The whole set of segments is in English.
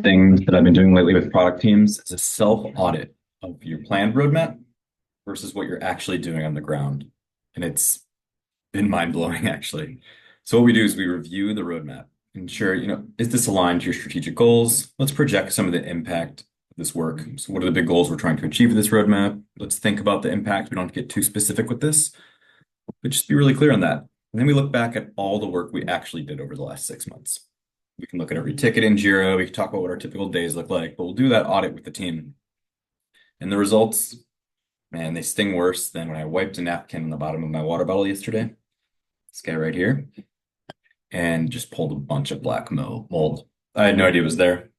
Things that I've been doing lately with product teams is a self-audit of your planned roadmap versus what you're actually doing on the ground. And it's been mind-blowing, actually. So what we do is we review the roadmap, ensure, is this aligned to your strategic goals? Let's project some of the impact of this work. So what are the big goals we're trying to achieve with this roadmap? Let's think about the impact. We don't have to get too specific with this, but just be really clear on that. And then we look back at all the work we actually did over the last 6 months. We can look at every ticket in Jira. We can talk about what our typical days look like, but we'll do that audit with the team. And the results, man, they sting worse than when I wiped a napkin on the bottom of my water bottle yesterday. This guy right here, and just pulled a bunch of black mold. I had no idea it was there.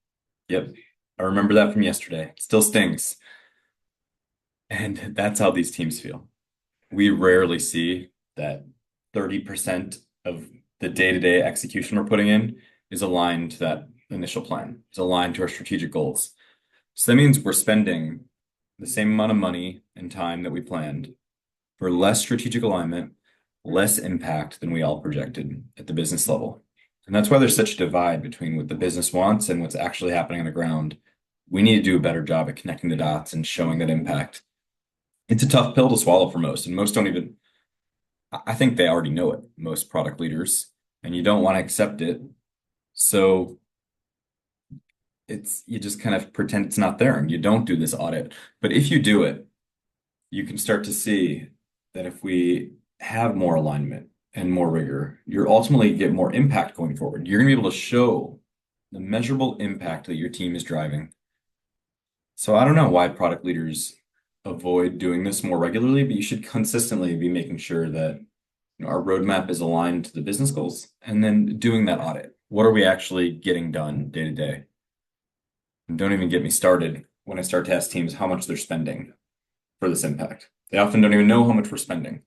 Yep. I remember that from yesterday. It still stings. And that's how these teams feel. We rarely see that 30% of the day-to-day execution we're putting in is aligned to that initial plan, is aligned to our strategic goals. So that means we're spending the same amount of money and time that we planned for less strategic alignment, less impact than we all projected at the business level. And that's why there's such a divide between what the business wants and what's actually happening on the ground. We need to do a better job at connecting the dots and showing that impact. It's a tough pill to swallow for most, and most don't even, I think they already know it, most product leaders, and you don't want to accept it. So you just kind of pretend it's not there and you don't do this audit. But if you do it, you can start to see that if we have more alignment and more rigor, you're ultimately get more impact going forward. You're going to be able to show the measurable impact that your team is driving. So I don't know why product leaders avoid doing this more regularly, but you should consistently be making sure that our roadmap is aligned to the business goals and then doing that audit. What are we actually getting done day to day? And don't even get me started when I start to ask teams how much they're spending for this impact. They often don't even know how much we're spending,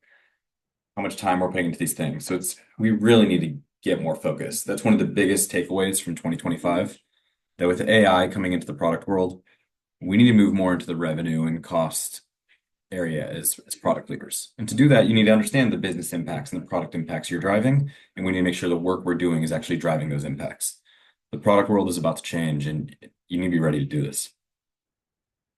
how much time we're putting into these things. So we really need to get more focused. That's one of the biggest takeaways from 2025, that with AI coming into the product world, we need to move more into the revenue and cost area as product leaders. And to do that, you need to understand the business impacts and the product impacts you're driving. And we need to make sure the work we're doing is actually driving those impacts. The product world is about to change, and you need to be ready to do this.